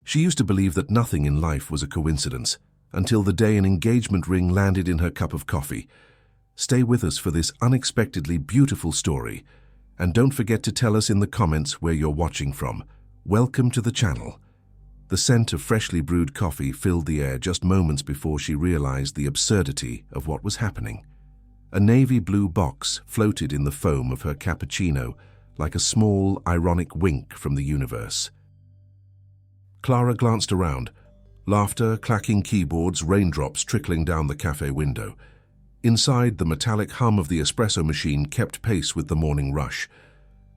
She used to believe that nothing in life was a coincidence, until the day an engagement ring landed in her cup of coffee. Stay with us for this unexpectedly beautiful story, and don't forget to tell us in the comments where you're watching from. Welcome to the channel. The scent of freshly brewed coffee filled the air just moments before she realized the absurdity of what was happening. A navy blue box floated in the foam of her cappuccino like a small, ironic wink from the universe. Clara glanced around. Laughter, clacking keyboards, raindrops trickling down the cafe window. Inside, the metallic hum of the espresso machine kept pace with the morning rush.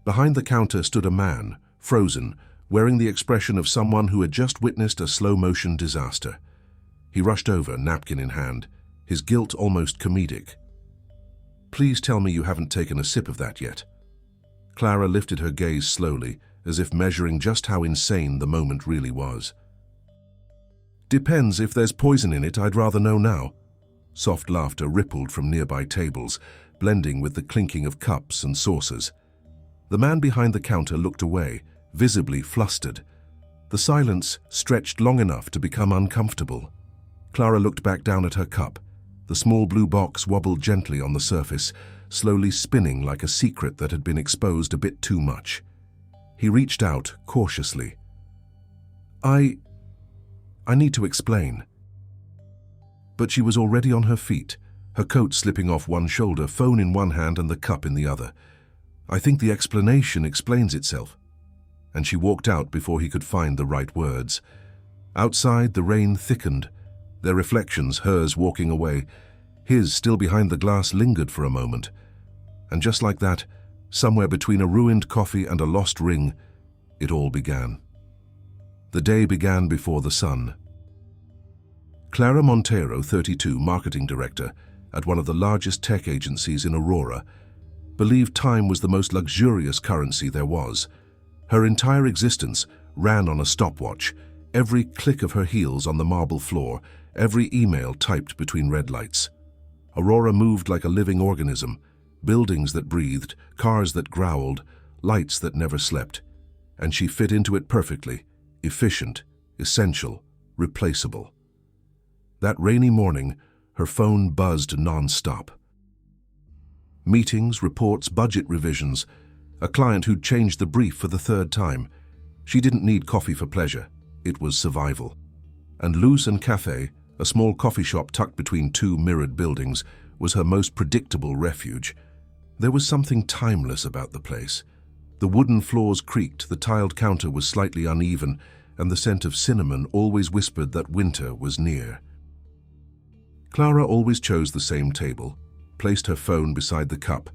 Behind the counter stood a man, frozen, wearing the expression of someone who had just witnessed a slow-motion disaster. He rushed over, napkin in hand, his guilt almost comedic. "Please tell me you haven't taken a sip of that yet." Clara lifted her gaze slowly, as if measuring just how insane the moment really was. "Depends. If there's poison in it, I'd rather know now." Soft laughter rippled from nearby tables, blending with the clinking of cups and saucers. The man behind the counter looked away, visibly flustered. The silence stretched long enough to become uncomfortable. Clara looked back down at her cup. The small blue box wobbled gently on the surface, slowly spinning like a secret that had been exposed a bit too much. He reached out cautiously. I need to explain." But she was already on her feet, her coat slipping off one shoulder, phone in one hand and the cup in the other. "I think the explanation explains itself." And she walked out before he could find the right words. Outside, the rain thickened. Their reflections, hers walking away, his still behind the glass, lingered for a moment. And just like that, somewhere between a ruined coffee and a lost ring, it all began. The day began before the sun. Clara Montero, 32, marketing director at one of the largest tech agencies in Aurora, believed time was the most luxurious currency there was. Her entire existence ran on a stopwatch, every click of her heels on the marble floor, every email typed between red lights. Aurora moved like a living organism, buildings that breathed, cars that growled, lights that never slept. And she fit into it perfectly, efficient, essential, replaceable. That rainy morning, her phone buzzed non-stop. Meetings, reports, budget revisions. A client who'd changed the brief for the third time. She didn't need coffee for pleasure. It was survival. And Luz and Cafe, a small coffee shop tucked between two mirrored buildings, was her most predictable refuge. There was something timeless about the place. The wooden floors creaked, the tiled counter was slightly uneven, and the scent of cinnamon always whispered that winter was near. Clara always chose the same table, placed her phone beside the cup,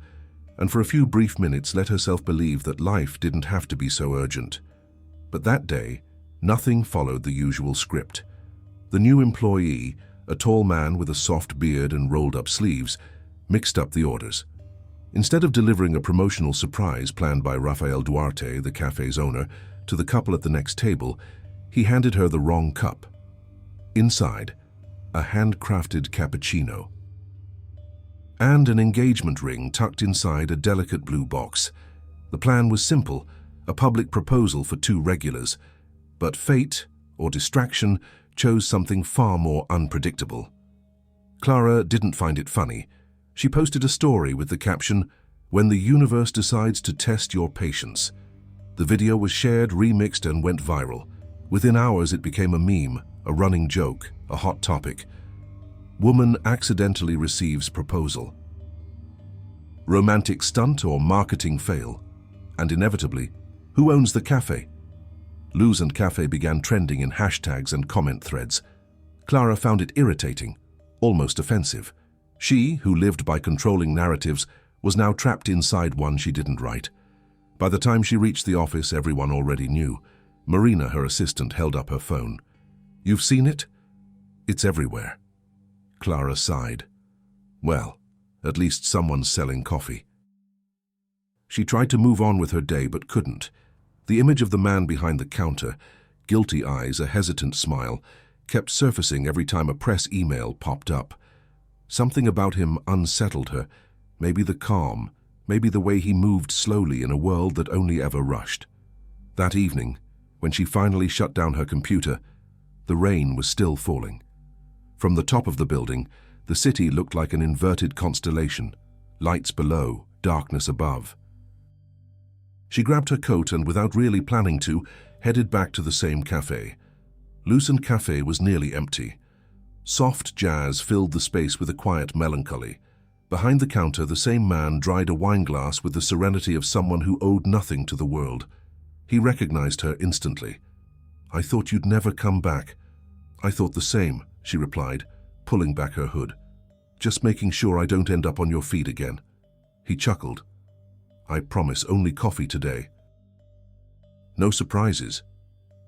and for a few brief minutes let herself believe that life didn't have to be so urgent. But that day, nothing followed the usual script. The new employee, a tall man with a soft beard and rolled-up sleeves, mixed up the orders. Instead of delivering a promotional surprise planned by Rafael Duarte, the cafe's owner, to the couple at the next table, he handed her the wrong cup. Inside, a handcrafted cappuccino. And an engagement ring tucked inside a delicate blue box. The plan was simple, a public proposal for two regulars. But fate, or distraction, chose something far more unpredictable. Clara didn't find it funny. She posted a story with the caption, "When the universe decides to test your patience." The video was shared, remixed, and went viral. Within hours, it became a meme, a running joke, a hot topic. Woman accidentally receives proposal. Romantic stunt or marketing fail? And inevitably, who owns the cafe? Luz and Cafe began trending in hashtags and comment threads. Clara found it irritating, almost offensive. She, who lived by controlling narratives, was now trapped inside one she didn't write. By the time she reached the office, everyone already knew. Marina, her assistant, held up her phone. "You've seen it? It's everywhere." Clara sighed. Well, at least someone's selling coffee. She tried to move on with her day but couldn't. The image of the man behind the counter, guilty eyes, a hesitant smile, kept surfacing every time a press email popped up. Something about him unsettled her, maybe the calm, maybe the way he moved slowly in a world that only ever rushed. That evening, When she finally shut down her computer, the rain was still falling. From the top of the building, the city looked like an inverted constellation, lights below, darkness above. She grabbed her coat and, without really planning to, headed back to the same cafe. Lucent Cafe was nearly empty. Soft jazz filled the space with a quiet melancholy. Behind the counter, the same man dried a wineglass with the serenity of someone who owed nothing to the world. He recognized her instantly. "I thought you'd never come back." "I thought the same," she replied, pulling back her hood. "Just making sure I don't end up on your feet again." He chuckled. "I promise, only coffee today." "No surprises."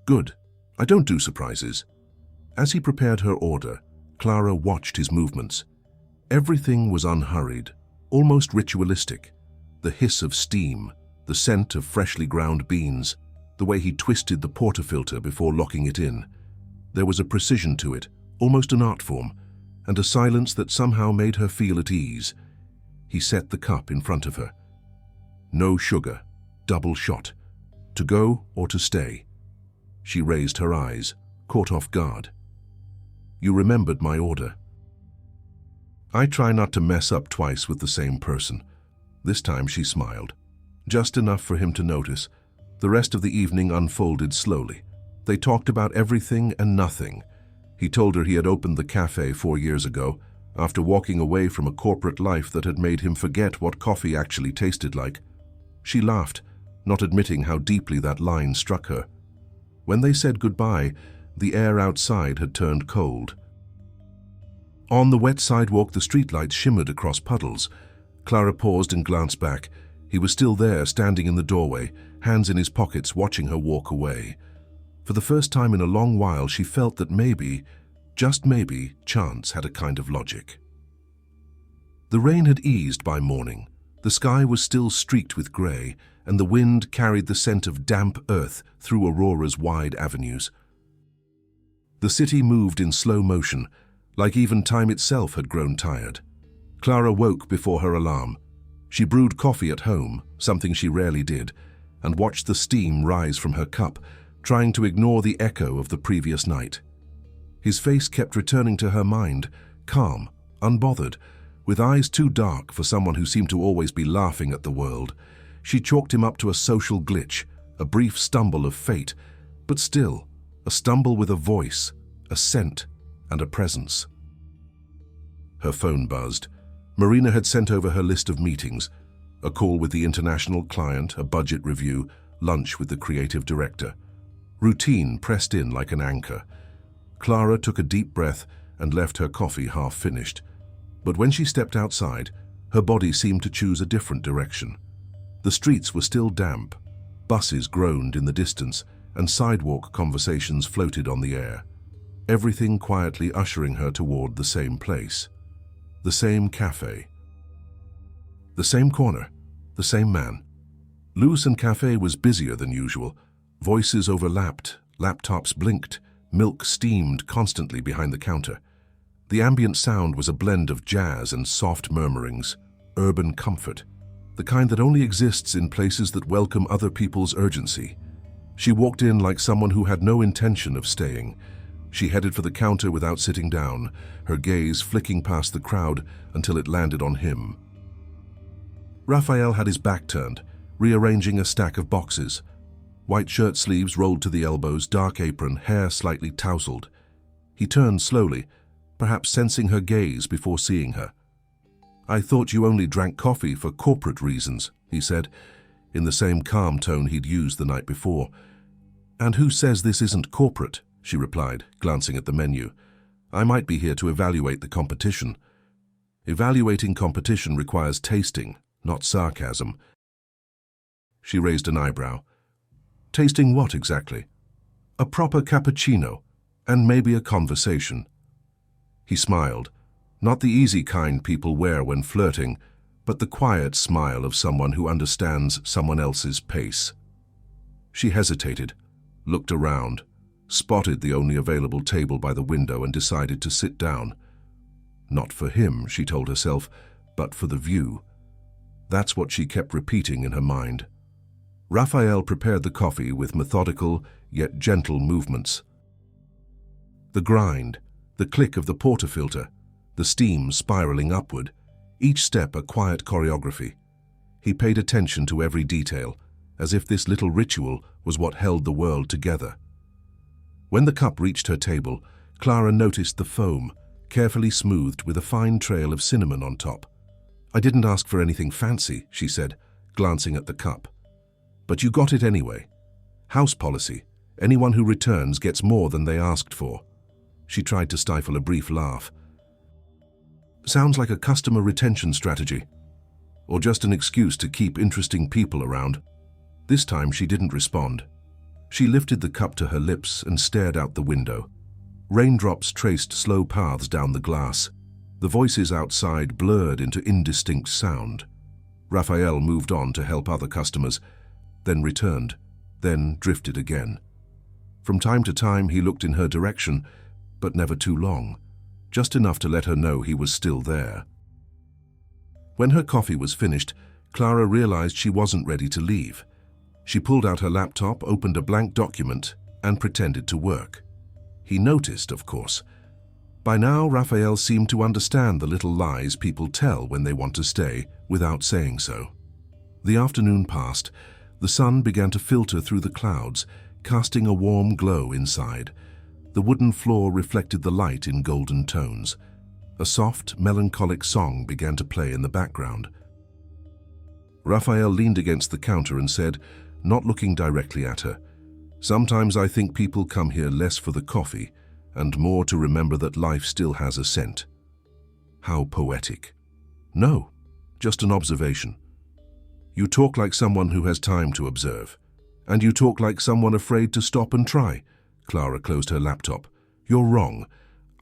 "Good. I don't do surprises." As he prepared her order, Clara watched his movements. Everything was unhurried, almost ritualistic. The hiss of steam, the scent of freshly ground beans, the way he twisted the portafilter before locking it in. There was a precision to it, almost an art form, and a silence that somehow made her feel at ease. He set the cup in front of her. "No sugar, double shot. To go or to stay?" She raised her eyes, caught off guard. "You remembered my order." I try not to mess up twice with the same person. This time she smiled, just enough for him to notice. The rest of the evening unfolded slowly. They talked about everything and nothing. He told her he had opened the cafe 4 years ago, after walking away from a corporate life that had made him forget what coffee actually tasted like. She laughed, not admitting how deeply that line struck her. When they said goodbye, the air outside had turned cold. On the wet sidewalk, the streetlights shimmered across puddles. Clara paused and glanced back. He was still there, standing in the doorway, hands in his pockets, watching her walk away. For the first time in a long while, she felt that maybe, just maybe, chance had a kind of logic. The rain had eased by morning. The sky was still streaked with grey, and the wind carried the scent of damp earth through Aurora's wide avenues. The city moved in slow motion, like even time itself had grown tired. Clara woke before her alarm. She brewed coffee at home, something she rarely did, and watched the steam rise from her cup, trying to ignore the echo of the previous night. His face kept returning to her mind, calm, unbothered, with eyes too dark for someone who seemed to always be laughing at the world. She chalked him up to a social glitch, a brief stumble of fate, but still, a stumble with a voice, a scent, and a presence. Her phone buzzed. Marina had sent over her list of meetings, a call with the international client, a budget review, lunch with the creative director. Routine pressed in like an anchor. Clara took a deep breath and left her coffee half finished. But when she stepped outside, her body seemed to choose a different direction. The streets were still damp. Buses groaned in the distance, and sidewalk conversations floated on the air. Everything quietly ushering her toward the same place. The same cafe. The same corner. The same man. Lucent Cafe was busier than usual. Voices overlapped, laptops blinked, milk steamed constantly behind the counter. The ambient sound was a blend of jazz and soft murmurings, urban comfort, the kind that only exists in places that welcome other people's urgency. She walked in like someone who had no intention of staying. She headed for the counter without sitting down, her gaze flicking past the crowd until it landed on him. Raphael had his back turned, rearranging a stack of boxes. White shirt sleeves rolled to the elbows, dark apron, hair slightly tousled. He turned slowly, perhaps sensing her gaze before seeing her. "I thought you only drank coffee for corporate reasons," he said, in the same calm tone he'd used the night before. "And who says this isn't corporate?" she replied, glancing at the menu. "I might be here to evaluate the competition." Evaluating competition requires tasting, not sarcasm. She raised an eyebrow. "Tasting what exactly?" "A proper cappuccino, and maybe a conversation." He smiled, not the easy kind people wear when flirting, but the quiet smile of someone who understands someone else's pace. She hesitated, looked around, spotted the only available table by the window and decided to sit down. Not for him, she told herself, but for the view. That's what she kept repeating in her mind. Raphael prepared the coffee with methodical, yet gentle movements. The grind, the click of the portafilter, the steam spiraling upward, each step a quiet choreography. He paid attention to every detail, as if this little ritual was what held the world together. When the cup reached her table, Clara noticed the foam, carefully smoothed with a fine trail of cinnamon on top. "I didn't ask for anything fancy," she said, glancing at the cup. "But you got it anyway. House policy. Anyone who returns gets more than they asked for." She tried to stifle a brief laugh. "Sounds like a customer retention strategy. Or just an excuse to keep interesting people around." This time she didn't respond. She lifted the cup to her lips and stared out the window. Raindrops traced slow paths down the glass. The voices outside blurred into indistinct sound. Raphael moved on to help other customers, then returned, then drifted again. From time to time he looked in her direction, but never too long, just enough to let her know he was still there. When her coffee was finished, Clara realized she wasn't ready to leave. She pulled out her laptop, opened a blank document, and pretended to work. He noticed, of course. By now, Raphael seemed to understand the little lies people tell when they want to stay, without saying so. The afternoon passed. The sun began to filter through the clouds, casting a warm glow inside. The wooden floor reflected the light in golden tones. A soft, melancholic song began to play in the background. Raphael leaned against the counter and said, not looking directly at her, "Sometimes I think people come here less for the coffee and more to remember that life still has a scent." How poetic. "No, just an observation." "You talk like someone who has time to observe. And you talk like someone afraid to stop and try." Clara closed her laptop. "You're wrong.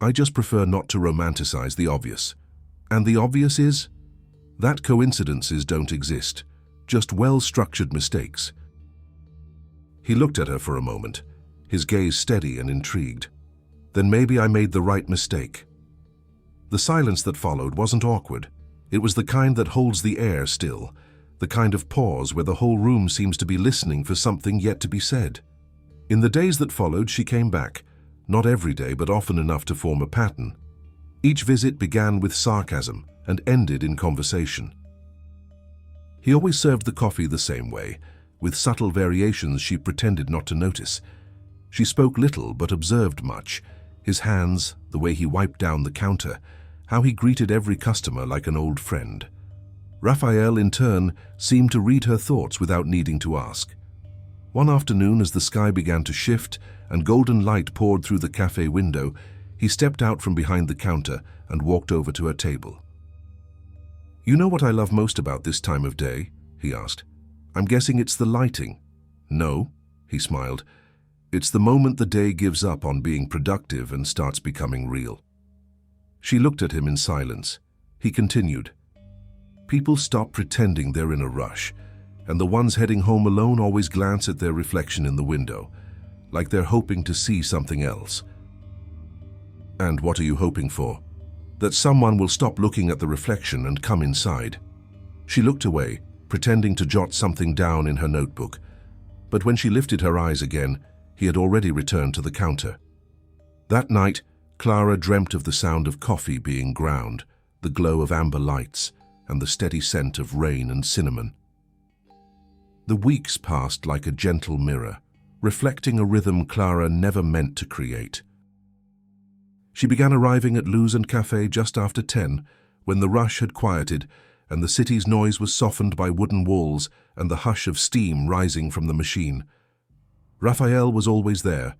I just prefer not to romanticize the obvious." "And the obvious is?" "That coincidences don't exist, just well-structured mistakes." He looked at her for a moment, his gaze steady and intrigued. "Then maybe I made the right mistake." The silence that followed wasn't awkward. It was the kind that holds the air still, the kind of pause where the whole room seems to be listening for something yet to be said. In the days that followed, she came back, not every day, but often enough to form a pattern. Each visit began with sarcasm and ended in conversation. He always served the coffee the same way, with subtle variations she pretended not to notice. She spoke little but observed much. His hands, the way he wiped down the counter, how he greeted every customer like an old friend. Raphael, in turn, seemed to read her thoughts without needing to ask. One afternoon, as the sky began to shift and golden light poured through the cafe window, he stepped out from behind the counter and walked over to her table. "You know what I love most about this time of day?" he asked. "I'm guessing it's the lighting." "No," he smiled. "It's the moment the day gives up on being productive and starts becoming real." She looked at him in silence. He continued. "People stop pretending they're in a rush, and the ones heading home alone always glance at their reflection in the window, like they're hoping to see something else." "And what are you hoping for?" "That someone will stop looking at the reflection and come inside." She looked away, pretending to jot something down in her notebook. But when she lifted her eyes again, he had already returned to the counter. That night, Clara dreamt of the sound of coffee being ground, the glow of amber lights, and the steady scent of rain and cinnamon. The weeks passed like a gentle mirror, reflecting a rhythm Clara never meant to create. She began arriving at Luz and Cafe just after 10, when the rush had quieted and the city's noise was softened by wooden walls and the hush of steam rising from the machine. Raphael was always there,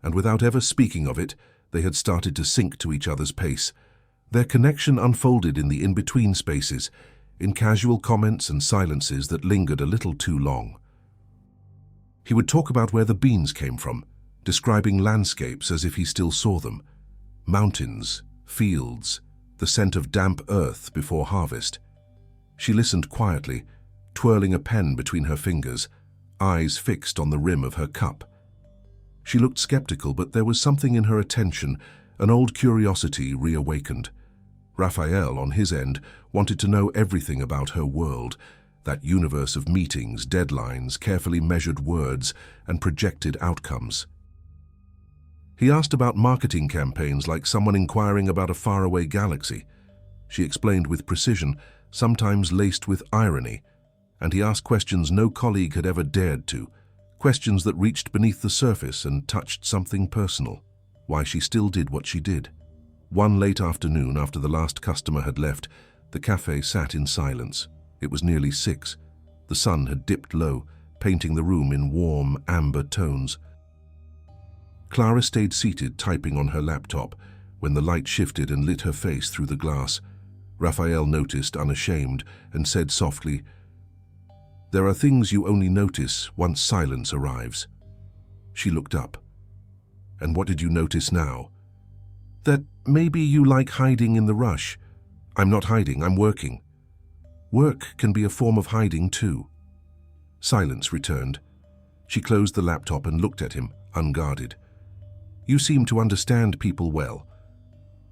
and without ever speaking of it, they had started to sync to each other's pace. Their connection unfolded in the in-between spaces, in casual comments and silences that lingered a little too long. He would talk about where the beans came from, describing landscapes as if he still saw them. Mountains, fields, the scent of damp earth before harvest. She listened quietly, twirling a pen between her fingers, eyes fixed on the rim of her cup. She looked skeptical, but there was something in her attention, an old curiosity reawakened. Raphael, on his end, wanted to know everything about her world, that universe of meetings, deadlines, carefully measured words, and projected outcomes. He asked about marketing campaigns like someone inquiring about a faraway galaxy. She explained with precision, sometimes laced with irony, and he asked questions no colleague had ever dared to, questions that reached beneath the surface and touched something personal, why she still did what she did. One late afternoon, after the last customer had left, the cafe sat in silence. It was nearly 6. The sun had dipped low, painting the room in warm, amber tones. Clara stayed seated, typing on her laptop, when the light shifted and lit her face through the glass. Raphael noticed, unashamed, and said softly, "There are things you only notice once silence arrives." She looked up. "And what did you notice now?" "That maybe you like hiding in the rush." "I'm not hiding, I'm working." "Work can be a form of hiding too." Silence returned. She closed the laptop and looked at him, unguarded. "You seem to understand people well."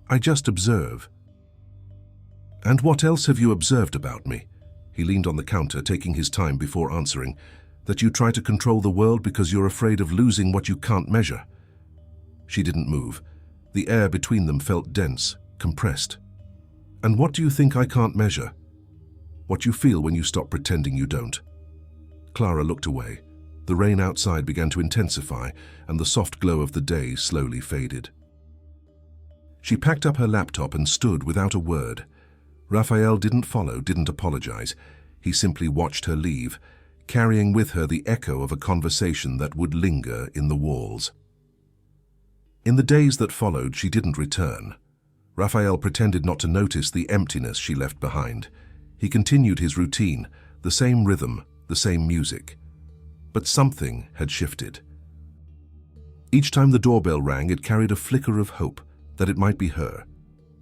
"I just observe." "And what else have you observed about me?" He leaned on the counter, taking his time before answering. "That you try to control the world because you're afraid of losing what you can't measure." She didn't move. The air between them felt dense, compressed. "And what do you think I can't measure?" "What you feel when you stop pretending you don't." Clara looked away. The rain outside began to intensify, and the soft glow of the day slowly faded. She packed up her laptop and stood without a word. Raphael didn't follow, didn't apologize. He simply watched her leave, carrying with her the echo of a conversation that would linger in the walls. In the days that followed, she didn't return. Raphael pretended not to notice the emptiness she left behind. He continued his routine, the same rhythm, the same music. But something had shifted. Each time the doorbell rang, it carried a flicker of hope that it might be her.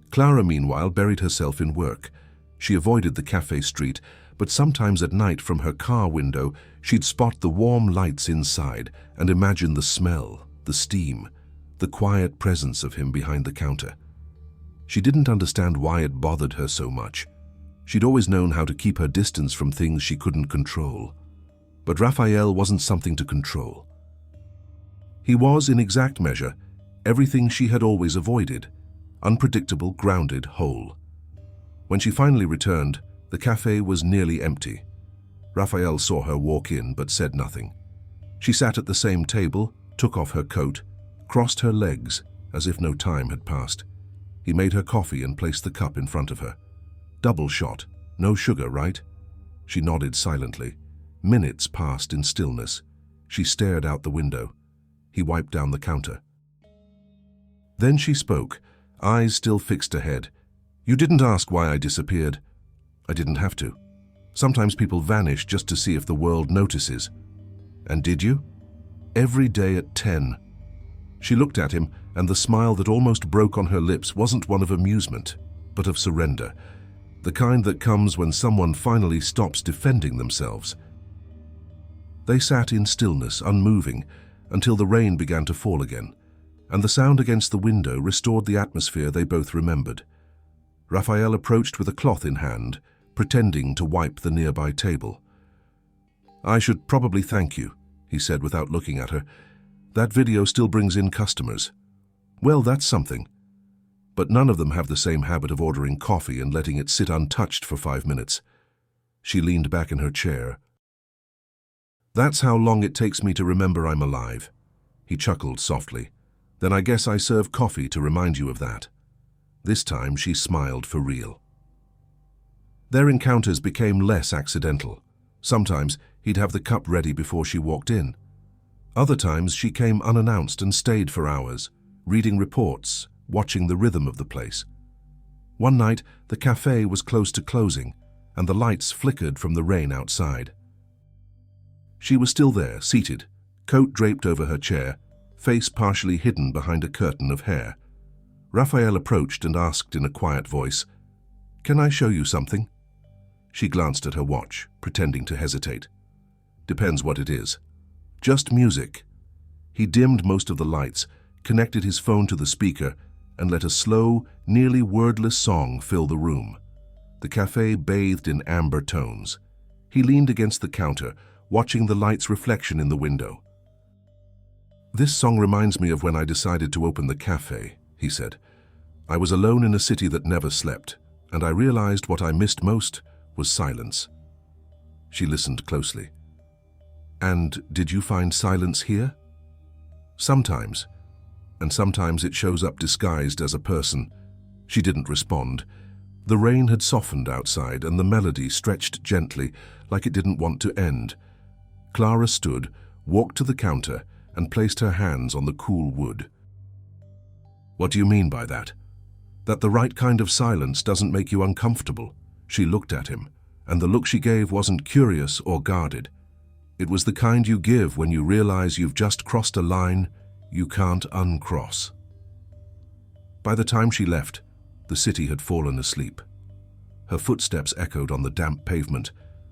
Clara, meanwhile, buried herself in work. She avoided the cafe street, but sometimes at night from her car window, she'd spot the warm lights inside and imagine the smell, the steam, the quiet presence of him behind the counter. She didn't understand why it bothered her so much. She'd always known how to keep her distance from things she couldn't control. But Raphael wasn't something to control. He was, in exact measure, everything she had always avoided, unpredictable, grounded, whole. When she finally returned, the cafe was nearly empty. Raphael saw her walk in but said nothing. She sat at the same table, took off her coat, crossed her legs as if no time had passed. He made her coffee and placed the cup in front of her. "Double shot, no sugar, right?" She nodded silently. Minutes passed in stillness. She stared out the window. He wiped down the counter. Then she spoke, eyes still fixed ahead. "You didn't ask why I disappeared." "I didn't have to. Sometimes people vanish just to see if the world notices." "And did you?" "Every day at 10. She looked at him, and the smile that almost broke on her lips wasn't one of amusement, but of surrender, the kind that comes when someone finally stops defending themselves. They sat in stillness, unmoving, until the rain began to fall again, and the sound against the window restored the atmosphere they both remembered. Raphael approached with a cloth in hand, pretending to wipe the nearby table. "I should probably thank you," he said without looking at her. "That video still brings in customers." "Well, that's something. But none of them have the same habit of ordering coffee and letting it sit untouched for 5 minutes. She leaned back in her chair. "That's how long it takes me to remember I'm alive." He chuckled softly. "Then I guess I serve coffee to remind you of that." This time she smiled for real. Their encounters became less accidental. Sometimes he'd have the cup ready before she walked in. Other times she came unannounced and stayed for hours, reading reports, watching the rhythm of the place. One night, the cafe was close to closing, and the lights flickered from the rain outside. She was still there, seated, coat draped over her chair, face partially hidden behind a curtain of hair. Raphael approached and asked in a quiet voice, "Can I show you something?" She glanced at her watch, pretending to hesitate. "Depends what it is." "Just music." He dimmed most of the lights, connected his phone to the speaker, and let a slow, nearly wordless song fill the room. The cafe bathed in amber tones. He leaned against the counter, watching the light's reflection in the window. "This song reminds me of when I decided to open the cafe," he said. "I was alone in a city that never slept, and I realized what I missed most was silence." She listened closely. "And did you find silence here?" "Sometimes, and sometimes it shows up disguised as a person." She didn't respond. The rain had softened outside, and the melody stretched gently, like it didn't want to end. Clara stood, walked to the counter, and placed her hands on the cool wood. "What do you mean by that?" "That the right kind of silence doesn't make you uncomfortable." She looked at him, and the look she gave wasn't curious or guarded. It was the kind you give when you realize you've just crossed a line you can't uncross. By the time she left, the city had fallen asleep. Her footsteps echoed on the damp pavement,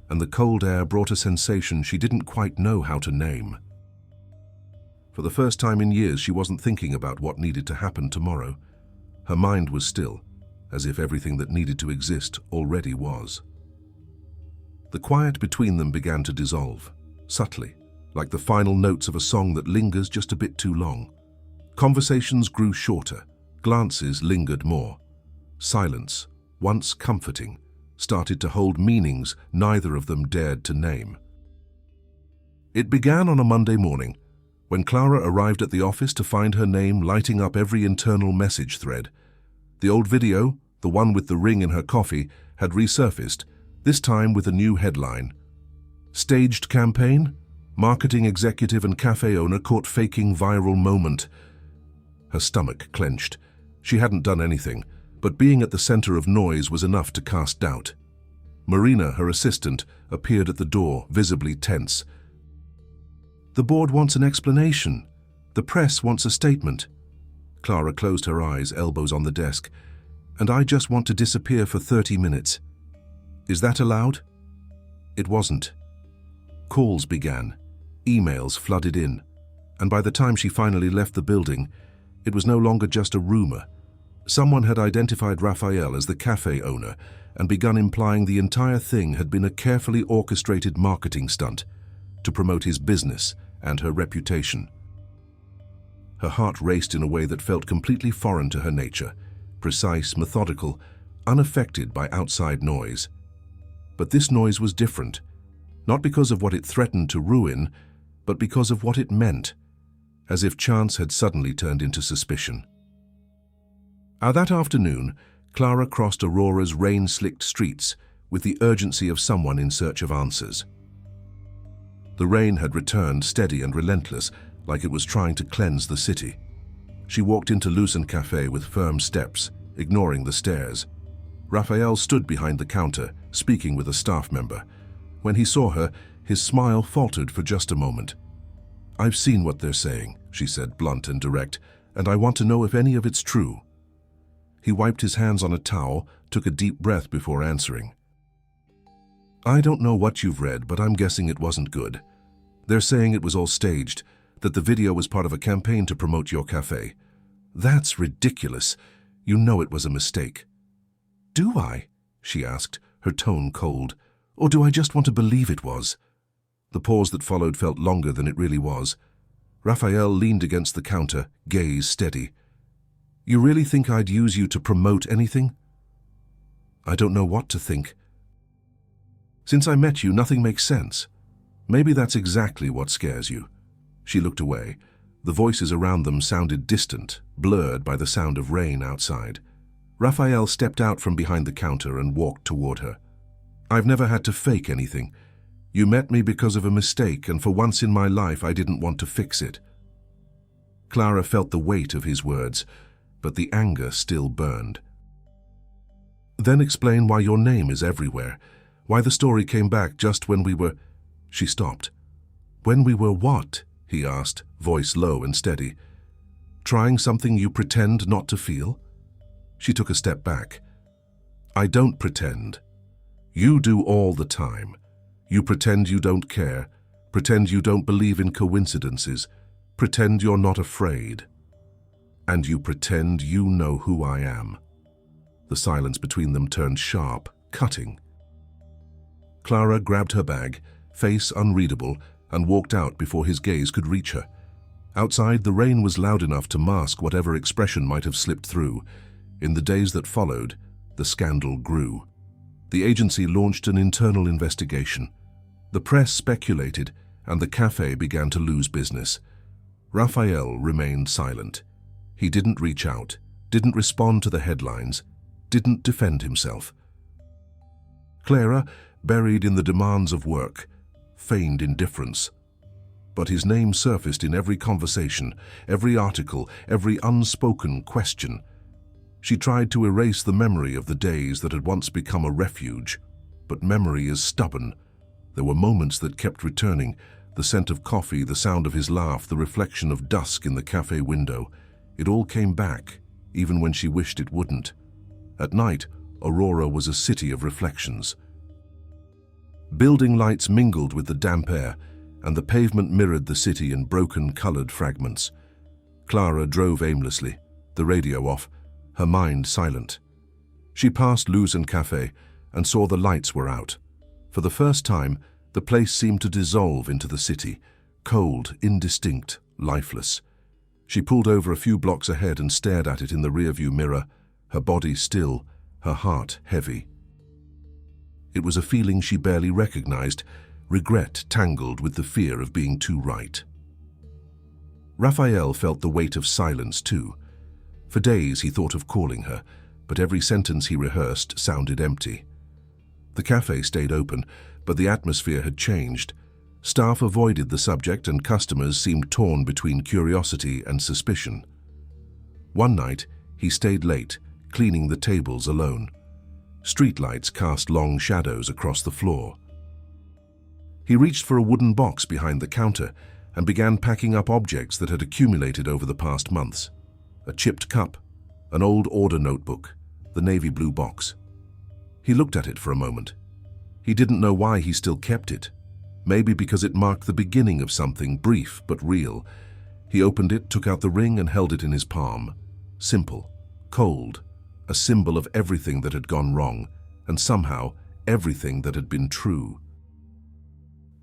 and the cold air brought a sensation she didn't quite know how to name. For the first time in years, she wasn't thinking about what needed to happen tomorrow. Her mind was still, as if everything that needed to exist already was. The quiet between them began to dissolve, subtly, like the final notes of a song that lingers just a bit too long. Conversations grew shorter, glances lingered more. Silence, once comforting, started to hold meanings neither of them dared to name. It began on a Monday morning, when Clara arrived at the office to find her name lighting up every internal message thread. The old video, the one with the ring in her coffee, had resurfaced, this time with a new headline. "Staged campaign? Marketing executive and cafe owner caught faking viral moment." Her stomach clenched. She hadn't done anything, but being at the center of noise was enough to cast doubt. Marina, her assistant, appeared at the door, visibly tense. "The board wants an explanation. The press wants a statement." Clara closed her eyes, elbows on the desk. "And I just want to disappear for 30 minutes. Is that allowed?" It wasn't. Calls began. Emails flooded in. And by the time she finally left the building, it was no longer just a rumor. Someone had identified Raphael as the cafe owner and begun implying the entire thing had been a carefully orchestrated marketing stunt to promote his business and her reputation. Her heart raced in a way that felt completely foreign to her nature, precise, methodical, unaffected by outside noise. But this noise was different, not because of what it threatened to ruin, but because of what it meant, as if chance had suddenly turned into suspicion. That afternoon, Clara crossed Aurora's rain-slicked streets with the urgency of someone in search of answers. The rain had returned, steady and relentless, like it was trying to cleanse the city. She walked into Lucent Cafe with firm steps, ignoring the stares. Raphael stood behind the counter, speaking with a staff member. When he saw her, his smile faltered for just a moment. "I've seen what they're saying," she said, blunt and direct, "and I want to know if any of it's true." He wiped his hands on a towel, took a deep breath before answering. "I don't know what you've read, but I'm guessing it wasn't good. They're saying it was all staged, that the video was part of a campaign to promote your cafe. That's ridiculous. You know it was a mistake." "Do I?" she asked, her tone cold. "Or do I just want to believe it was?" The pause that followed felt longer than it really was. Raphael leaned against the counter, gaze steady. "You really think I'd use you to promote anything?" "I don't know what to think. Since I met you, nothing makes sense. Maybe that's exactly what scares you." She looked away. The voices around them sounded distant, blurred by the sound of rain outside. Raphael stepped out from behind the counter and walked toward her. "I've never had to fake anything. You met me because of a mistake, and for once in my life I didn't want to fix it." Clara felt the weight of his words, but the anger still burned. "Then explain why your name is everywhere, why the story came back just when we were—" She stopped. "When we were what?" he asked, voice low and steady. "Trying something you pretend not to feel?" She took a step back. "I don't pretend. You do all the time. You pretend you don't care, pretend you don't believe in coincidences, pretend you're not afraid. And you pretend you know who I am." The silence between them turned sharp, cutting. Clara grabbed her bag, face unreadable, and walked out before his gaze could reach her. Outside, the rain was loud enough to mask whatever expression might have slipped through. In the days that followed, the scandal grew. The agency launched an internal investigation. The press speculated, and the cafe began to lose business. Raphael remained silent. He didn't reach out, didn't respond to the headlines, didn't defend himself. Clara, buried in the demands of work, feigned indifference. But his name surfaced in every conversation, every article, every unspoken question. She tried to erase the memory of the days that had once become a refuge, but memory is stubborn. There were moments that kept returning, the scent of coffee, the sound of his laugh, the reflection of dusk in the cafe window. It all came back, even when she wished it wouldn't. At night, Aurora was a city of reflections. Building lights mingled with the damp air, and the pavement mirrored the city in broken, colored fragments. Clara drove aimlessly, the radio off, her mind silent. She passed Luzon Cafe and saw the lights were out. For the first time, the place seemed to dissolve into the city, cold, indistinct, lifeless. She pulled over a few blocks ahead and stared at it in the rearview mirror, her body still, her heart heavy. It was a feeling she barely recognized, regret tangled with the fear of being too right. Raphael felt the weight of silence too. For days he thought of calling her, but every sentence he rehearsed sounded empty. The cafe stayed open, but the atmosphere had changed. Staff avoided the subject and customers seemed torn between curiosity and suspicion. One night, he stayed late, cleaning the tables alone. Streetlights cast long shadows across the floor. He reached for a wooden box behind the counter and began packing up objects that had accumulated over the past months. A chipped cup, an old order notebook, the navy blue box. He looked at it for a moment. He didn't know why he still kept it. Maybe because it marked the beginning of something brief but real. He opened it, took out the ring and held it in his palm. Simple, cold, a symbol of everything that had gone wrong, and somehow everything that had been true.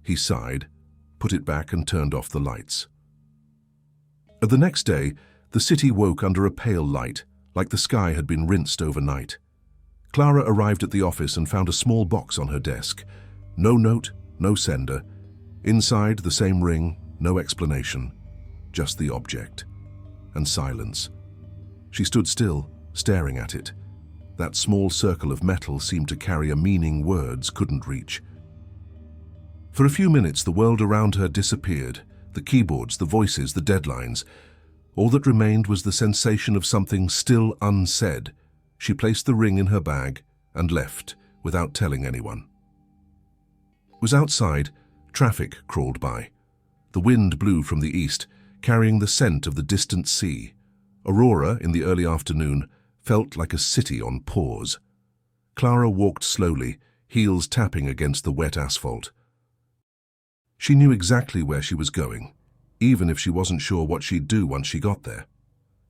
He sighed, put it back and turned off the lights. The next day, the city woke under a pale light, like the sky had been rinsed overnight. Clara arrived at the office and found a small box on her desk. No note, no sender. Inside, the same ring, no explanation. Just the object. And silence. She stood still, staring at it. That small circle of metal seemed to carry a meaning words couldn't reach. For a few minutes, the world around her disappeared. The keyboards, the voices, the deadlines. All that remained was the sensation of something still unsaid. She placed the ring in her bag and left without telling anyone. It was outside. Traffic crawled by. The wind blew from the east, carrying the scent of the distant sea. Aurora, in the early afternoon, felt like a city on pause. Clara walked slowly, heels tapping against the wet asphalt. She knew exactly where she was going, even if she wasn't sure what she'd do once she got there.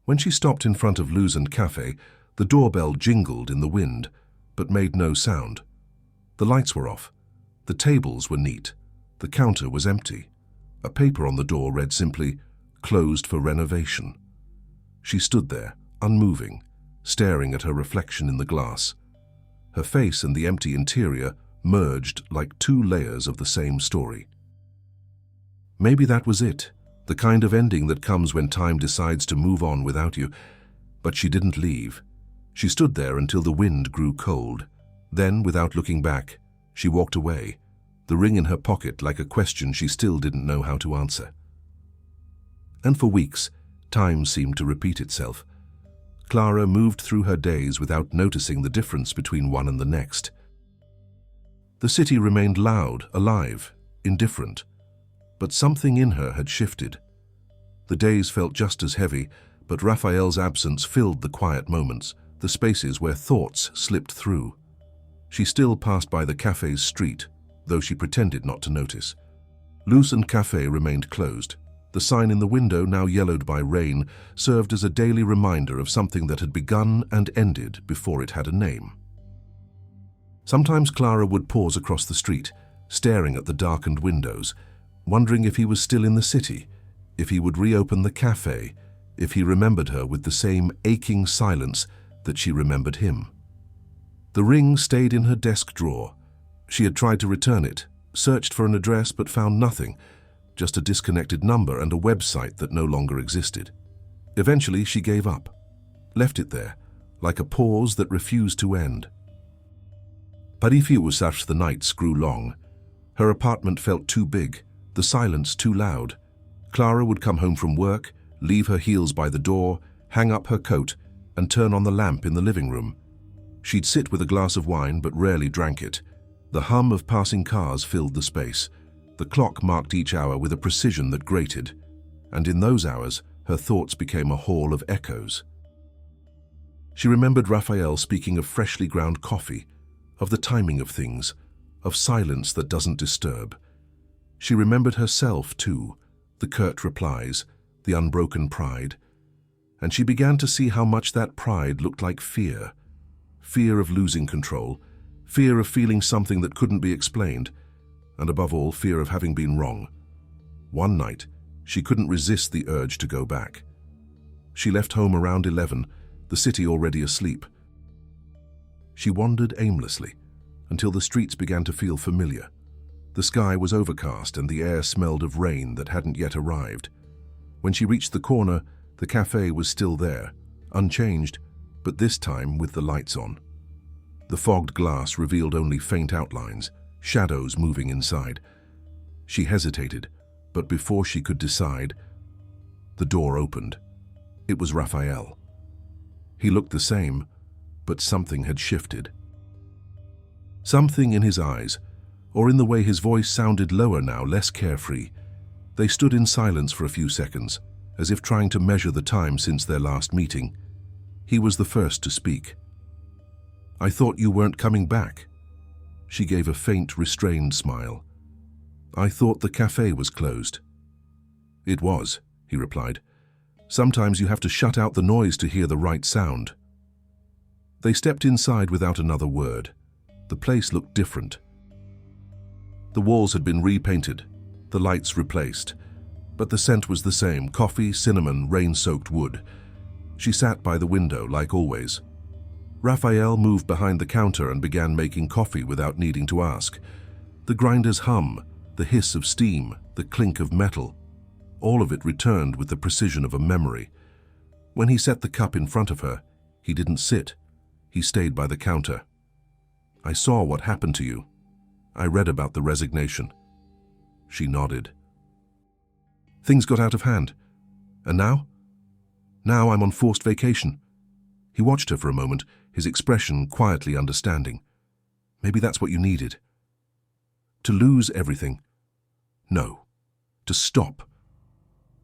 When she stopped in front of Luzon Cafe, the doorbell jingled in the wind, but made no sound. The lights were off. The tables were neat. The counter was empty. A paper on the door read simply, "Closed for renovation." She stood there, unmoving, staring at her reflection in the glass. Her face and the empty interior merged like two layers of the same story. Maybe that was it, the kind of ending that comes when time decides to move on without you. But she didn't leave. She stood there until the wind grew cold. Then, without looking back, she walked away, the ring in her pocket like a question she still didn't know how to answer. And for weeks, time seemed to repeat itself. Clara moved through her days without noticing the difference between one and the next. The city remained loud, alive, indifferent. But something in her had shifted. The days felt just as heavy, but Raphael's absence filled the quiet moments, the spaces where thoughts slipped through. She still passed by the cafe's street, though she pretended not to notice. Luzon Cafe remained closed. The sign in the window, now yellowed by rain, served as a daily reminder of something that had begun and ended before it had a name. Sometimes Clara would pause across the street, staring at the darkened windows, wondering if he was still in the city, if he would reopen the cafe, if he remembered her with the same aching silence that she remembered him. The ring stayed in her desk drawer. She had tried to return it, searched for an address but found nothing, just a disconnected number and a website that no longer existed. Eventually she gave up, left it there, like a pause that refused to end. Parifiu as the nights grew long. Her apartment felt too big, the silence too loud. Clara would come home from work, leave her heels by the door, hang up her coat, and turn on the lamp in the living room. She'd sit with a glass of wine but rarely drank it. The hum of passing cars filled the space. The clock marked each hour with a precision that grated, and in those hours her thoughts became a hall of echoes. She remembered Raphael speaking of freshly ground coffee, of the timing of things, of silence that doesn't disturb. She remembered herself too, the curt replies, the unbroken pride, and she began to see how much that pride looked like fear. Fear of losing control, fear of feeling something that couldn't be explained, and above all, fear of having been wrong. One night, she couldn't resist the urge to go back. She left home around 11, the city already asleep. She wandered aimlessly until the streets began to feel familiar. The sky was overcast and the air smelled of rain that hadn't yet arrived. When she reached the corner, the cafe was still there, unchanged, but this time with the lights on. The fogged glass revealed only faint outlines, shadows moving inside. She hesitated, but before she could decide, the door opened. It was Raphael. He looked the same, but something had shifted. Something in his eyes, or in the way his voice sounded lower now, less carefree. They stood in silence for a few seconds, as if trying to measure the time since their last meeting. He was the first to speak. "I thought you weren't coming back." She gave a faint, restrained smile. "I thought the cafe was closed." "It was," he replied. "Sometimes you have to shut out the noise to hear the right sound." They stepped inside without another word. The place looked different. The walls had been repainted, the lights replaced, but the scent was the same: coffee, cinnamon, rain-soaked wood. She sat by the window, like always. Raphael moved behind the counter and began making coffee without needing to ask. The grinder's hum, the hiss of steam, the clink of metal, all of it returned with the precision of a memory. When he set the cup in front of her, he didn't sit. He stayed by the counter. "I saw what happened to you. I read about the resignation." She nodded. "Things got out of hand. And now?" "Now I'm on forced vacation." He watched her for a moment, his expression quietly understanding. "Maybe that's what you needed." "To lose everything?" "No. To stop."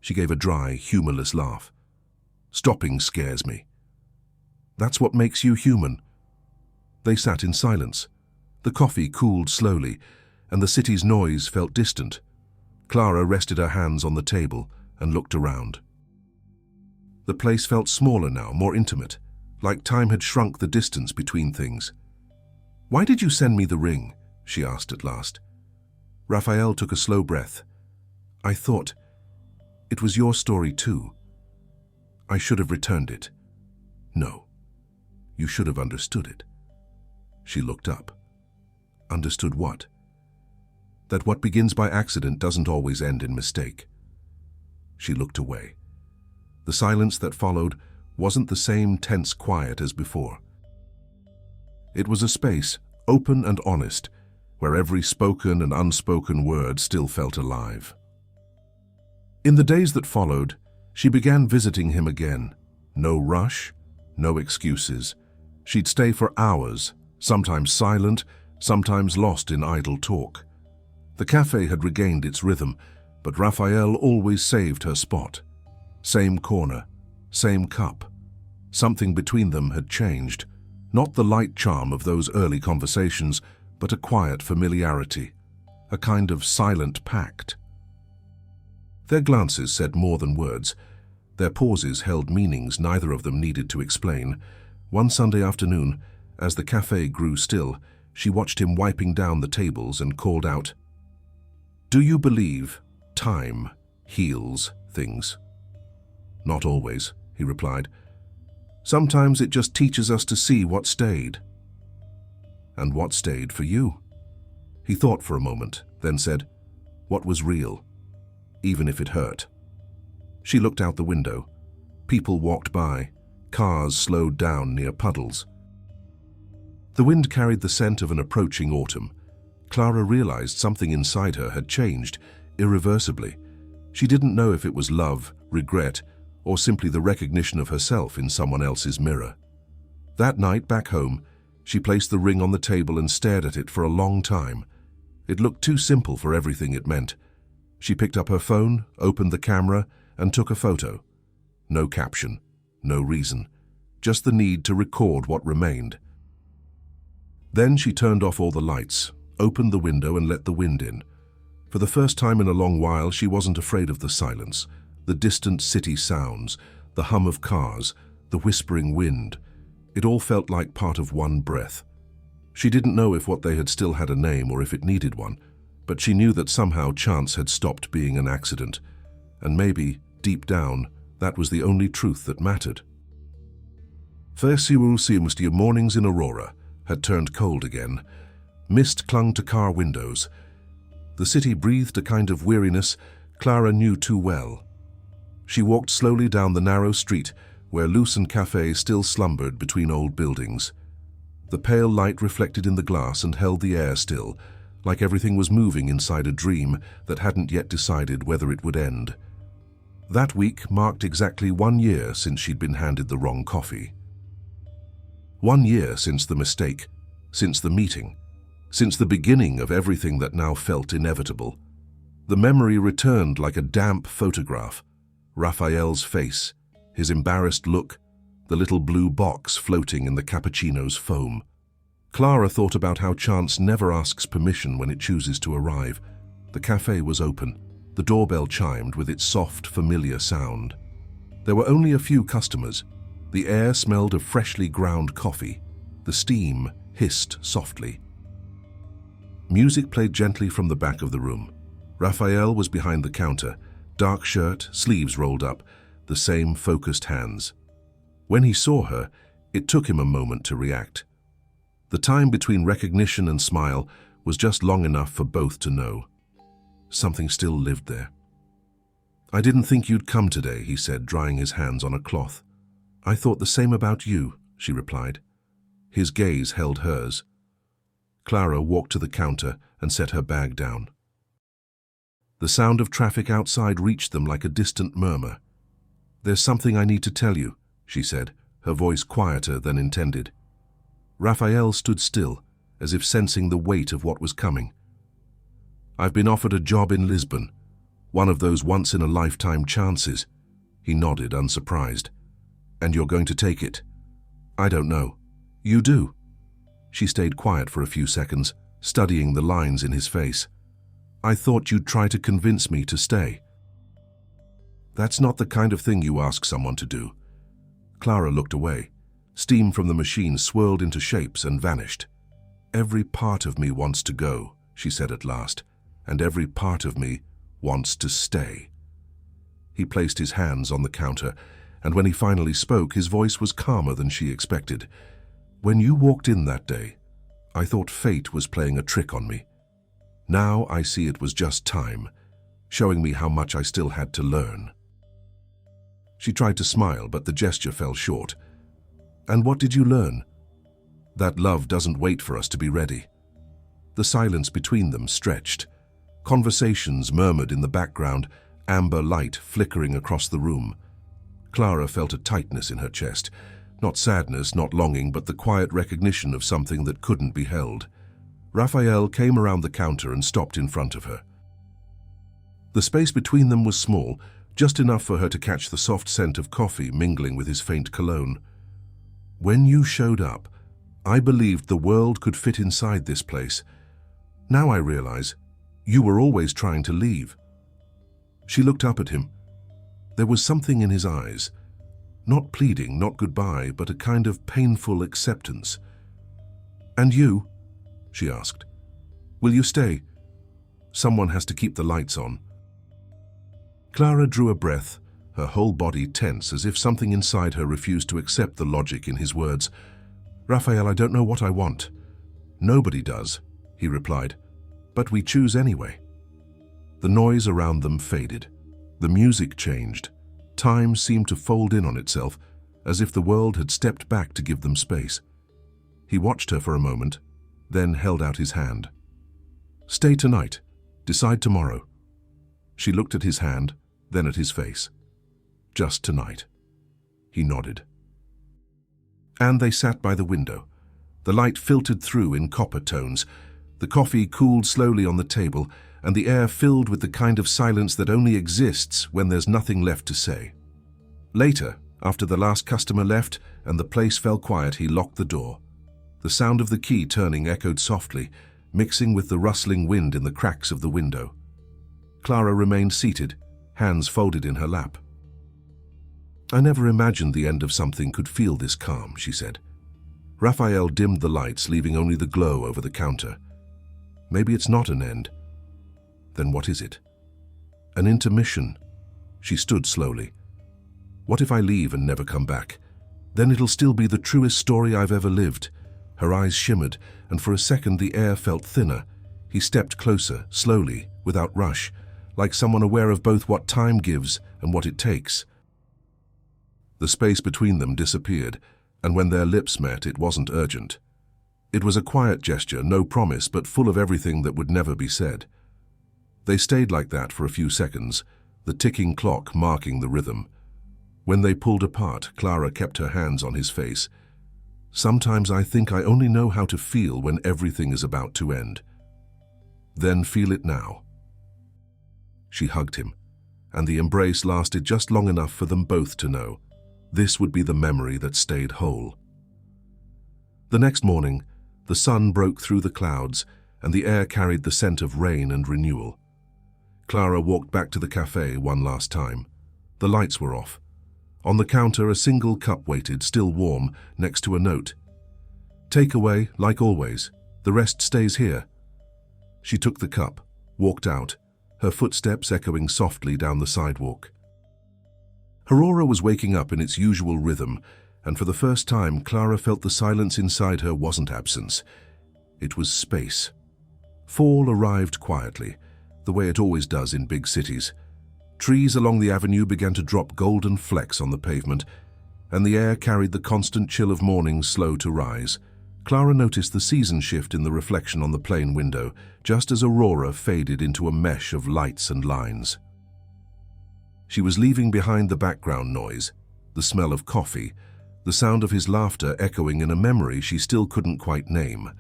She gave a dry, humorless laugh. "Stopping scares me." "That's what makes you human." They sat in silence. The coffee cooled slowly, and the city's noise felt distant. Clara rested her hands on the table and looked around. The place felt smaller now, more intimate, like time had shrunk the distance between things. "Why did you send me the ring?" she asked at last. Raphael took a slow breath. "I thought it was your story too. I should have returned it." "No, you should have understood it." She looked up. "Understood what?" "That what begins by accident doesn't always end in mistake." She looked away. The silence that followed wasn't the same tense quiet as before. It was a space, open and honest, where every spoken and unspoken word still felt alive. In the days that followed, she began visiting him again. No rush, no excuses. She'd stay for hours, sometimes silent, sometimes lost in idle talk. The cafe had regained its rhythm, but Raphael always saved her spot. Same corner, same cup. Something between them had changed. Not the light charm of those early conversations, but a quiet familiarity, a kind of silent pact. Their glances said more than words. Their pauses held meanings neither of them needed to explain. One Sunday afternoon, as the cafe grew still, she watched him wiping down the tables and called out, "Do you believe time heals things?" "Not always," he replied. "Sometimes it just teaches us to see what stayed." "And what stayed for you?" He thought for a moment, then said, "What was real, even if it hurt." She looked out the window. People walked by. Cars slowed down near puddles. The wind carried the scent of an approaching autumn. Clara realized something inside her had changed, irreversibly. She didn't know if it was love, regret, or simply the recognition of herself in someone else's mirror. That night, back home, she placed the ring on the table and stared at it for a long time. It looked too simple for everything it meant. She picked up her phone, opened the camera, and took a photo. No caption, no reason, just the need to record what remained. Then she turned off all the lights, opened the window and let the wind in. For the first time in a long while, she wasn't afraid of the silence, the distant city sounds, the hum of cars, the whispering wind. It all felt like part of one breath. She didn't know if what they had still had a name or if it needed one, but she knew that somehow chance had stopped being an accident, and maybe, deep down, that was the only truth that mattered. The mornings in Aurora had turned cold again. Mist clung to car windows. The city breathed a kind of weariness Clara knew too well. She walked slowly down the narrow street where Lucerne Café still slumbered between old buildings. The pale light reflected in the glass and held the air still, like everything was moving inside a dream that hadn't yet decided whether it would end. That week marked exactly 1 year since she'd been handed the wrong coffee. 1 year since the mistake, since the meeting, since the beginning of everything that now felt inevitable. The memory returned like a damp photograph. Raphael's face, his embarrassed look, the little blue box floating in the cappuccino's foam. Clara thought about how chance never asks permission when it chooses to arrive. The cafe was open. The doorbell chimed with its soft, familiar sound. There were only a few customers. The air smelled of freshly ground coffee. The steam hissed softly. Music played gently from the back of the room. Raphael was behind the counter, dark shirt, sleeves rolled up, the same focused hands. When he saw her, it took him a moment to react. The time between recognition and smile was just long enough for both to know. Something still lived there. "I didn't think you'd come today," he said, drying his hands on a cloth. "I thought the same about you," she replied. His gaze held hers. Clara walked to the counter and set her bag down. The sound of traffic outside reached them like a distant murmur. "There's something I need to tell you," she said, her voice quieter than intended. Raphael stood still, as if sensing the weight of what was coming. "I've been offered a job in Lisbon, one of those once-in-a-lifetime chances." He nodded, unsurprised. "And you're going to take it?" "I don't know." "You do?" She stayed quiet for a few seconds, studying the lines in his face. "I thought you'd try to convince me to stay." "That's not the kind of thing you ask someone to do." Clara looked away. Steam from the machine swirled into shapes and vanished. "Every part of me wants to go," she said at last, "and every part of me wants to stay." He placed his hands on the counter, and when he finally spoke, his voice was calmer than she expected. "When you walked in that day, I thought fate was playing a trick on me. Now I see it was just time, showing me how much I still had to learn." She tried to smile, but the gesture fell short. "And what did you learn?" "That love doesn't wait for us to be ready." The silence between them stretched. Conversations murmured in the background, amber light flickering across the room. Clara felt a tightness in her chest. Not sadness, not longing, but the quiet recognition of something that couldn't be held. Raphael came around the counter and stopped in front of her. The space between them was small, just enough for her to catch the soft scent of coffee mingling with his faint cologne. "When you showed up, I believed the world could fit inside this place. Now I realize you were always trying to leave." She looked up at him. There was something in his eyes. Not pleading, not goodbye, but a kind of painful acceptance. "And you?" she asked. "Will you stay? Someone has to keep the lights on." Clara drew a breath, her whole body tense as if something inside her refused to accept the logic in his words. "Raphael, I don't know what I want." "Nobody does," he replied, "but we choose anyway." The noise around them faded. The music changed. Time seemed to fold in on itself, as if the world had stepped back to give them space. He watched her for a moment, then held out his hand. "Stay tonight. Decide tomorrow." She looked at his hand, then at his face. "Just tonight." He nodded. And they sat by the window. The light filtered through in copper tones. The coffee cooled slowly on the table, and the air filled with the kind of silence that only exists when there's nothing left to say. Later, after the last customer left and the place fell quiet, he locked the door. The sound of the key turning echoed softly, mixing with the rustling wind in the cracks of the window. Clara remained seated, hands folded in her lap. "I never imagined the end of something could feel this calm," she said. Raphael dimmed the lights, leaving only the glow over the counter. "Maybe it's not an end. Then what is it?" "An intermission." She stood slowly. "What if I leave and never come back? Then it'll still be the truest story I've ever lived." Her eyes shimmered, and for a second the air felt thinner. He stepped closer, slowly, without rush, like someone aware of both what time gives and what it takes. The space between them disappeared, and when their lips met, it wasn't urgent. It was a quiet gesture, no promise, but full of everything that would never be said. They stayed like that for a few seconds, the ticking clock marking the rhythm. When they pulled apart, Clara kept her hands on his face. "Sometimes I think I only know how to feel when everything is about to end." "Then feel it now." She hugged him, and the embrace lasted just long enough for them both to know this would be the memory that stayed whole. The next morning, the sun broke through the clouds, and the air carried the scent of rain and renewal. Clara walked back to the cafe one last time. The lights were off. On the counter, a single cup waited, still warm, next to a note. "Takeaway, like always. The rest stays here." She took the cup, walked out, her footsteps echoing softly down the sidewalk. Aurora was waking up in its usual rhythm, and for the first time, Clara felt the silence inside her wasn't absence. It was space. Fall arrived quietly, the way it always does in big cities. Trees along the avenue began to drop golden flecks on the pavement, and the air carried the constant chill of morning slow to rise. Clara noticed the season shift in the reflection on the plane window, just as Aurora faded into a mesh of lights and lines. She was leaving behind the background noise, the smell of coffee, the sound of his laughter echoing in a memory she still couldn't quite name.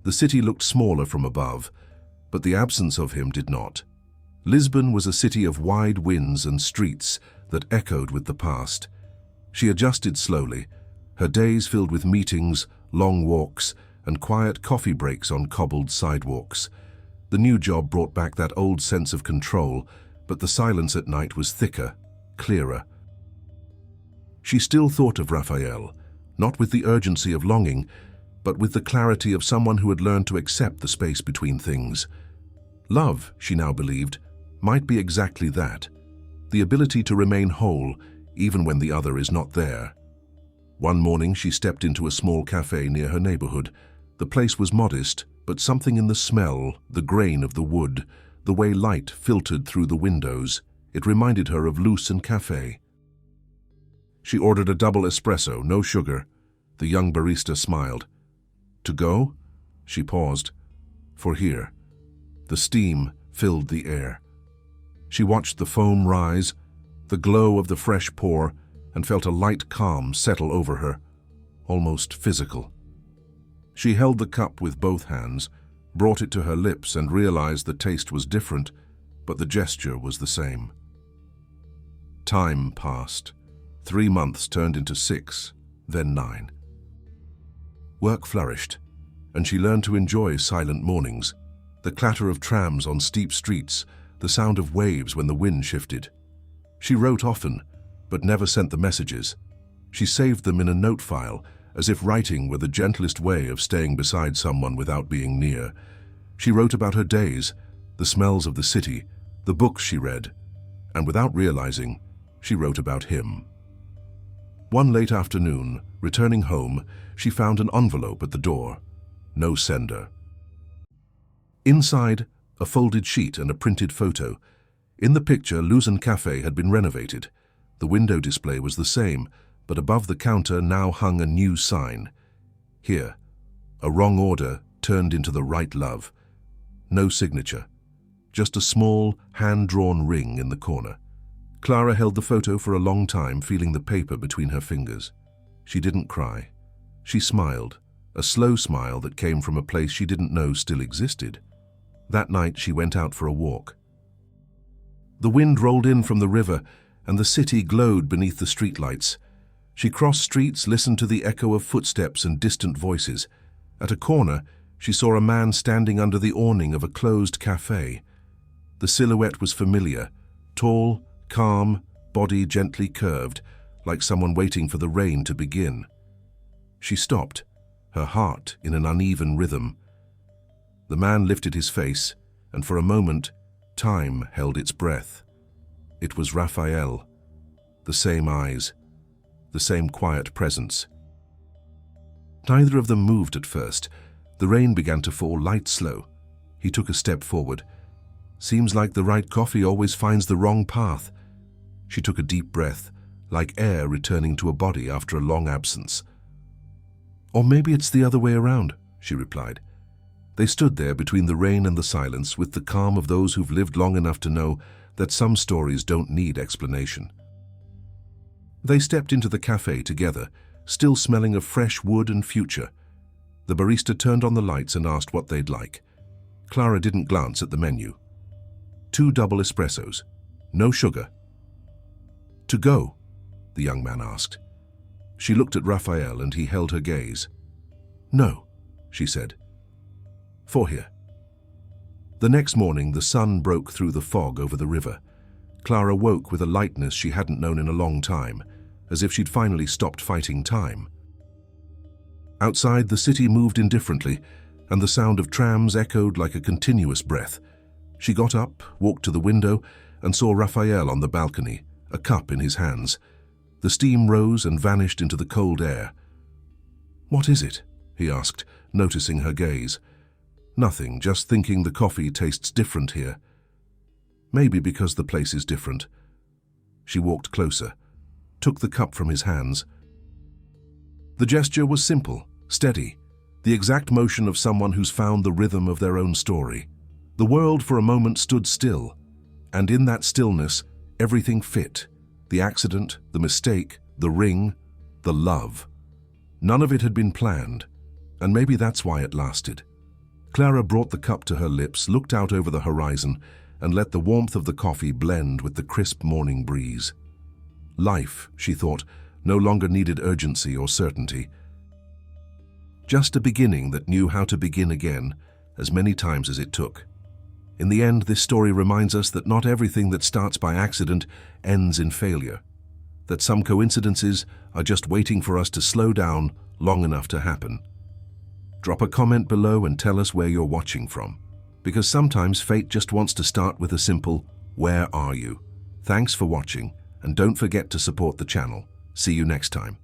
The city looked smaller from above, but the absence of him did not. Lisbon was a city of wide winds and streets that echoed with the past. She adjusted slowly, her days filled with meetings, long walks, and quiet coffee breaks on cobbled sidewalks. The new job brought back that old sense of control, but the silence at night was thicker, clearer. She still thought of Raphael, not with the urgency of longing, but with the clarity of someone who had learned to accept the space between things. Love, she now believed, might be exactly that, the ability to remain whole even when the other is not there. One morning she stepped into a small cafe near her neighborhood. The place was modest, but something in the smell, the grain of the wood, the way light filtered through the windows, it reminded her of Lucerne Cafe. She ordered a double espresso, no sugar. The young barista smiled. "To go?" She paused. "For here." The steam filled the air. She watched the foam rise, the glow of the fresh pour, and felt a light calm settle over her, almost physical. She held the cup with both hands, brought it to her lips and realized the taste was different, but the gesture was the same. Time passed. 3 months turned into 6, then 9. Work flourished, and she learned to enjoy silent mornings, the clatter of trams on steep streets, the sound of waves when the wind shifted. She wrote often, but never sent the messages. She saved them in a note file, as if writing were the gentlest way of staying beside someone without being near. She wrote about her days, the smells of the city, the books she read, and without realizing, she wrote about him. One late afternoon, returning home, she found an envelope at the door. No sender. Inside, a folded sheet and a printed photo. In the picture, Luzon Cafe had been renovated. The window display was the same, but above the counter now hung a new sign. Here, a wrong order turned into the right love. No signature, just a small, hand-drawn ring in the corner. Clara held the photo for a long time, feeling the paper between her fingers. She didn't cry. She smiled, a slow smile that came from a place she didn't know still existed. That night she went out for a walk. The wind rolled in from the river, and the city glowed beneath the streetlights. She crossed streets, listened to the echo of footsteps and distant voices. At a corner, she saw a man standing under the awning of a closed cafe. The silhouette was familiar, tall, calm, body gently curved, like someone waiting for the rain to begin. She stopped, her heart in an uneven rhythm. The man lifted his face, and for a moment, time held its breath. It was Raphael. The same eyes, the same quiet presence. Neither of them moved at first. The rain began to fall light-slow. He took a step forward. Seems like the right coffee always finds the wrong path. She took a deep breath, like air returning to a body after a long absence. Or maybe it's the other way around, she replied. They stood there between the rain and the silence with the calm of those who've lived long enough to know that some stories don't need explanation. They stepped into the cafe together, still smelling of fresh wood and future. The barista turned on the lights and asked what they'd like. Clara didn't glance at the menu. 2 double espressos. No sugar. To go? The young man asked. She looked at Raphael and he held her gaze. No, she said. For here. The next morning, the sun broke through the fog over the river. Clara woke with a lightness she hadn't known in a long time, as if she'd finally stopped fighting time. Outside, the city moved indifferently, and the sound of trams echoed like a continuous breath. She got up, walked to the window, and saw Raphael on the balcony, a cup in his hands. The steam rose and vanished into the cold air. What is it? He asked, noticing her gaze. Nothing, just thinking the coffee tastes different here. Maybe because the place is different. She walked closer, took the cup from his hands. The gesture was simple, steady, the exact motion of someone who's found the rhythm of their own story. The world for a moment stood still, and in that stillness, everything fit. The accident, the mistake, the ring, the love. None of it had been planned, and maybe that's why it lasted. Clara brought the cup to her lips, looked out over the horizon, and let the warmth of the coffee blend with the crisp morning breeze. Life, she thought, no longer needed urgency or certainty. Just a beginning that knew how to begin again, as many times as it took. In the end, this story reminds us that not everything that starts by accident ends in failure, that some coincidences are just waiting for us to slow down long enough to happen. Drop a comment below and tell us where you're watching from, because sometimes fate just wants to start with a simple, "Where are you?" Thanks for watching, and don't forget to support the channel. See you next time.